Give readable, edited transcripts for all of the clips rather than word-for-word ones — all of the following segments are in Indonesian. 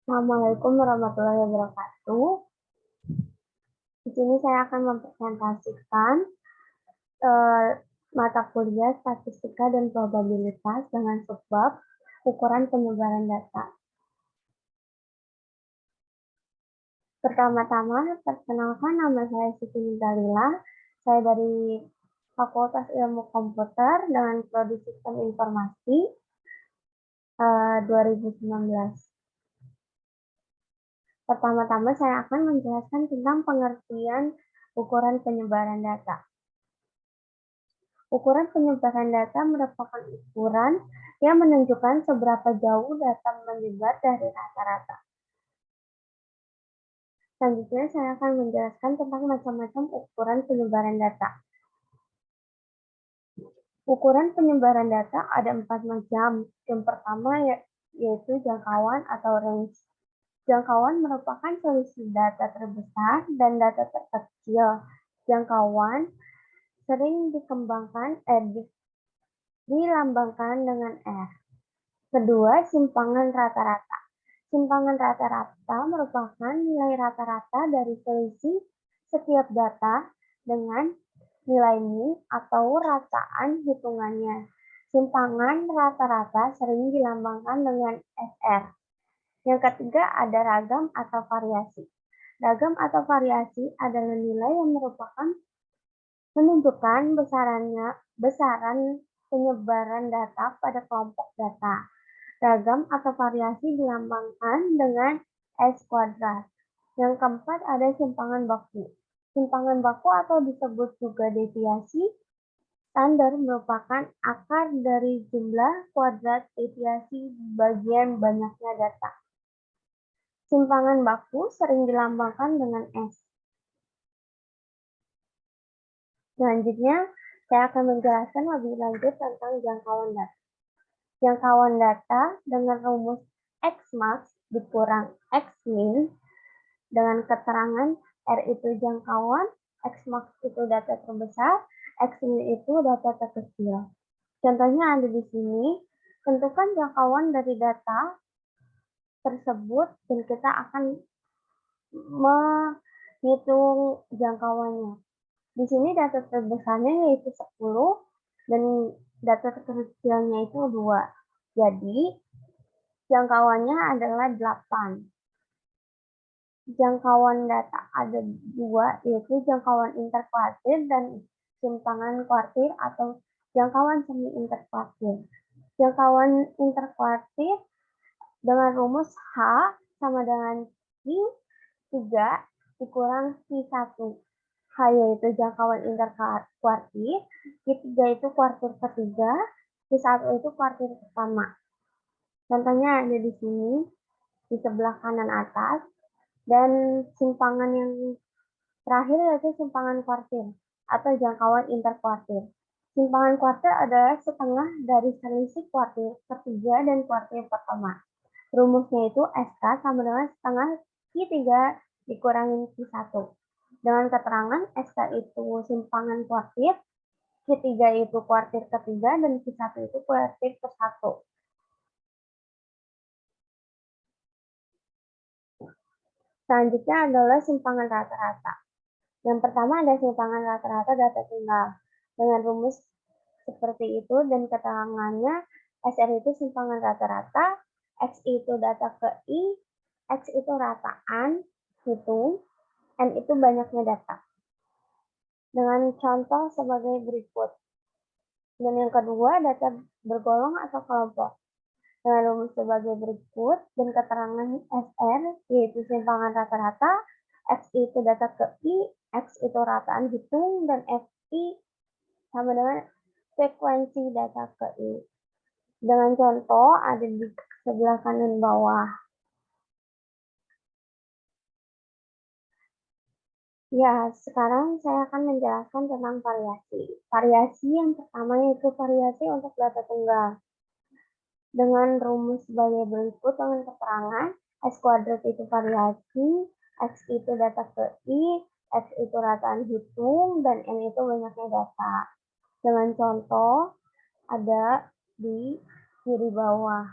Assalamualaikum warahmatullahi wabarakatuh. Di sini saya akan mempresentasikan eh, mata kuliah statistika dan probabilitas dengan subbab ukuran penyebaran data. Pertama-tama, perkenalkan nama saya Siti Nurgalila. Saya dari Fakultas Ilmu Komputer dengan Prodi Sistem Informasi 2019. Pertama-tama saya akan menjelaskan tentang pengertian ukuran penyebaran data. Ukuran penyebaran data merupakan ukuran yang menunjukkan seberapa jauh data menyebar dari rata-rata. Selanjutnya, saya akan menjelaskan tentang macam-macam ukuran penyebaran data. Ukuran penyebaran data ada 4 macam. Yang pertama yaitu jangkauan atau range. Jangkauan merupakan selisih data terbesar dan data terkecil. Jangkauan sering dilambangkan dengan R. Kedua, simpangan rata-rata. Simpangan rata-rata merupakan nilai rata-rata dari selisih setiap data dengan nilai min atau rataan hitungannya. Simpangan rata-rata sering dilambangkan dengan SR. Yang ketiga ada ragam atau variasi. Ragam atau variasi adalah nilai yang menunjukkan besaran penyebaran data pada kelompok data. Ragam atau variasi dilambangkan dengan S kuadrat. Yang keempat ada simpangan baku. Simpangan baku atau disebut juga deviasi standar merupakan akar dari jumlah kuadrat deviasi bagian banyaknya data. Simpangan baku sering dilambangkan dengan S. Selanjutnya, saya akan menjelaskan lebih lanjut tentang jangkauan data. Jangkauan data dengan rumus X-max dikurang X-min dengan keterangan R itu jangkauan, X-max itu data terbesar, X-min itu data terkecil. Contohnya ada di sini. Tentukan jangkauan dari data tersebut dan kita akan menghitung jangkauannya. Di sini data terbesarnya yaitu 10 dan data terkecilnya itu 2. Jadi, jangkauannya adalah 8. Jangkauan data ada 2, yaitu jangkauan interkuartir dan simpangan kuartir atau jangkauan semi interkuartir. Jangkauan interkuartir dengan rumus H sama dengan Q3 dikurang Q1. H yaitu jangkauan interkuartir, Q3 itu kuartir ketiga, Q1 itu kuartir pertama. Contohnya ada di sini, di sebelah kanan atas, dan simpangan yang terakhir yaitu simpangan kuartir atau jangkauan interkuartir. Simpangan kuartir adalah setengah dari selisih kuartir ketiga dan kuartir pertama. Rumusnya itu SK sama dengan setengah Q3 dikurangi Q1. Dengan keterangan SK itu simpangan kuartir, Q3 itu kuartir ketiga, dan Q1 itu kuartir ke-1. Selanjutnya adalah simpangan rata-rata. Yang pertama ada simpangan rata-rata data tunggal. Dengan rumus seperti itu dan keterangannya, SR itu simpangan rata-rata, X itu data ke I, X itu rataan, hitung, N itu banyaknya data. Dengan contoh sebagai berikut. Dan yang kedua, data bergolong atau kelompok. Dengan rumus sebagai berikut dan keterangan SR, yaitu simpangan rata-rata, X itu data ke I, X itu rataan hitung, dan FI sama dengan frekuensi data ke I. Dengan contoh ada di sebelah kanan bawah. Ya, sekarang saya akan menjelaskan tentang variasi. Variasi yang pertama yaitu variasi untuk data tunggal. Dengan rumus sebagai berikut dengan keterangan X kuadrat itu variasi, X itu data ke I, X itu rataan hitung, dan N itu banyaknya data. Dengan contoh ada di kiri bawah.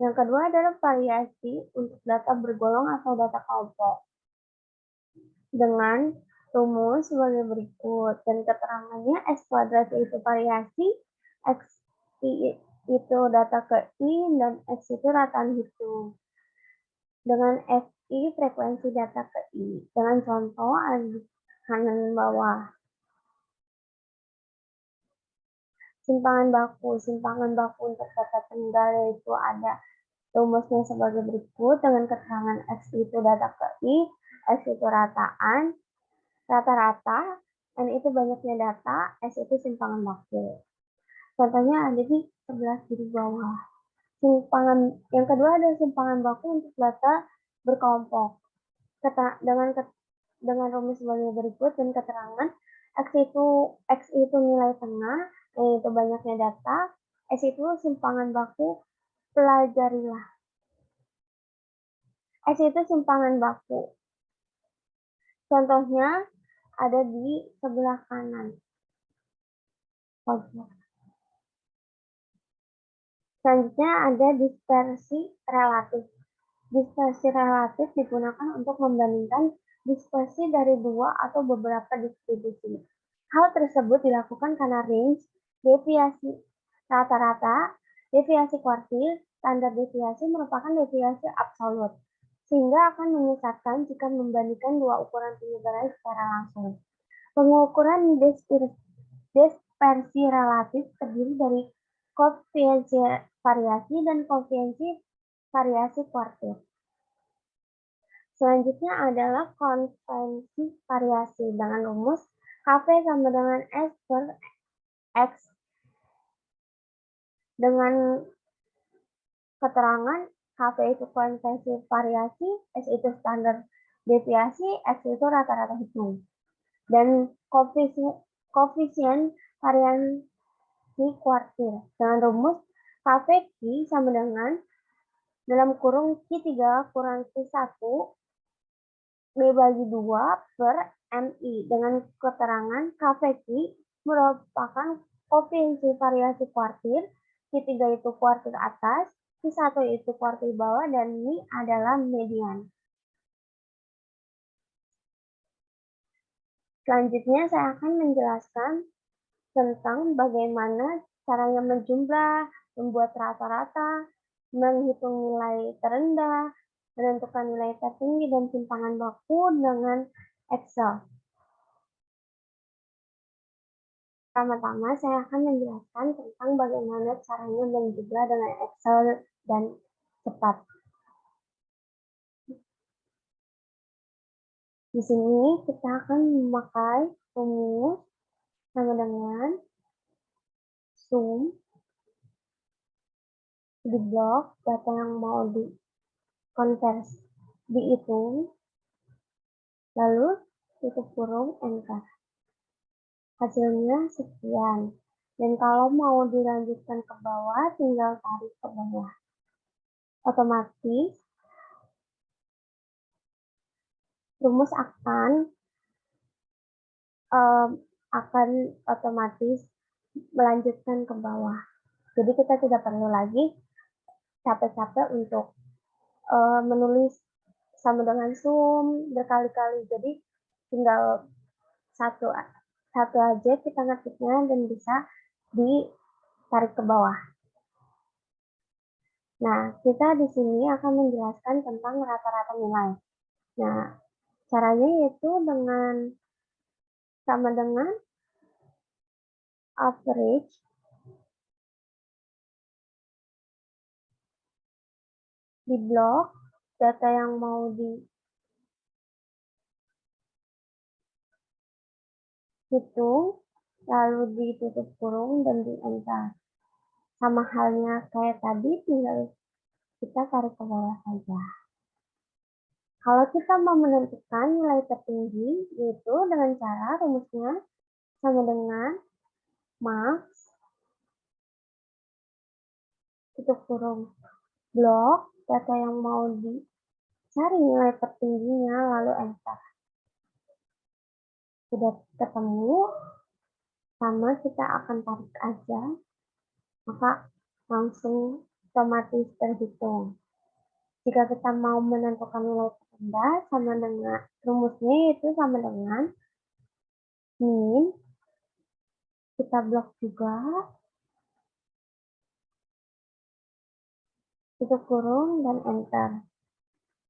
Yang kedua adalah variasi untuk data bergolong atau data kelompok. Dengan rumus sebagai berikut, dan keterangannya X kuadrat yaitu variasi, X itu data ke I, dan X itu rataan hitung. Dengan FI frekuensi data ke I. Dengan contoh kanan bawah. Simpangan baku untuk data tunggal yaitu ada rumusnya sebagai berikut, dengan keterangan X itu data ke I, X itu rataan, rata-rata, N itu banyaknya data, S itu simpangan baku. Contohnya ada di sebelah kiri bawah. Yang kedua adalah simpangan baku untuk data berkelompok. Dengan rumus sebagai berikut, dan keterangan X itu nilai tengah, yaitu banyaknya data, S itu simpangan baku, pelajarilah. S itu simpangan baku. Contohnya ada di sebelah kanan. Selanjutnya ada dispersi relatif. Dispersi relatif digunakan untuk membandingkan dispersi dari dua atau beberapa distribusi. Hal tersebut dilakukan karena range, deviasi rata-rata, deviasi kuartil, standar deviasi merupakan deviasi absolut, sehingga akan menyesatkan jika membandingkan dua ukuran penyebaran secara langsung. Pengukuran dispersi relatif terdiri dari koefisiensi variasi dan koefisiensi variasi kuartil. Selanjutnya adalah konvensi variasi dengan rumus KV sama dengan S per X dengan keterangan KV itu konvensi variasi, S itu standar deviasi, X itu rata-rata hitung. Dan koefisien variasi kuartil dengan rumus KV Q sama dengan dalam kurung Q3 kurang Q1 dibagi 2 per MI dengan keterangan KVQ merupakan koefisiensi variasi kuartil, Q3 itu kuartil atas, Q1 itu kuartil bawah, dan MI adalah median. Selanjutnya saya akan menjelaskan tentang bagaimana caranya menjumlah, membuat rata-rata, menghitung nilai terendah, menentukan nilai tertinggi dan simpangan baku dengan Excel. Pertama-tama saya akan menjelaskan tentang bagaimana caranya menjumlah dengan Excel dan cepat. Di sini kita akan memakai rumus sama dengan sum di blok data yang mau dikonversi dihitung, lalu tutup kurung enter. Hasilnya sekian. Dan kalau mau dilanjutkan ke bawah, tinggal tarik ke bawah. Otomatis rumus akan otomatis melanjutkan ke bawah. Jadi kita tidak perlu lagi capek-capek untuk menulis sama dengan sum berkali-kali. Jadi tinggal satu aja kita ngetiknya dan bisa ditarik ke bawah. Nah, kita di sini akan menjelaskan tentang rata-rata nilai. Nah, caranya yaitu dengan sama dengan average di blok data yang mau dihitung, lalu ditutup kurung dan di enter. Sama halnya kayak tadi, tinggal kita tarik ke bawah saja. Kalau kita mau menentukan nilai tertinggi, yaitu dengan cara rumusnya sama dengan max tutup kurung blok data yang mau dicari nilai tertingginya, lalu enter. Sudah ketemu, sama kita akan tarik aja, maka langsung otomatis terhitung. Jika kita mau menentukan nilai terendah sama dengan rumusnya yaitu sama dengan min, kita blok juga, tutup kurung dan enter.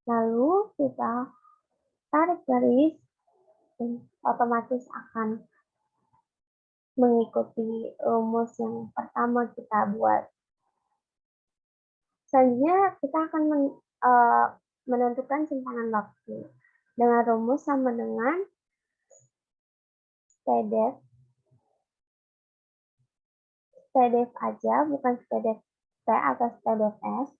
Lalu kita tarik garis, otomatis akan mengikuti rumus yang pertama kita buat. Selanjutnya kita akan menentukan simpangan waktu dengan rumus sama dengan stdef aja, bukan stdef T atau stdef S.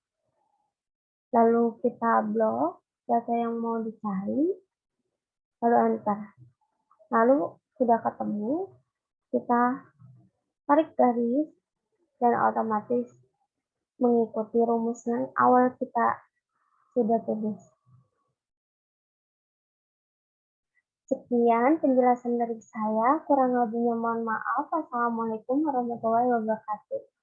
Lalu kita blok data yang mau dicari, lalu enter. Lalu sudah ketemu, kita tarik garis dan otomatis mengikuti rumus yang awal kita sudah tulis. Sekian penjelasan dari saya, kurang lebihnya mohon maaf. Wassalamualaikum warahmatullahi wabarakatuh.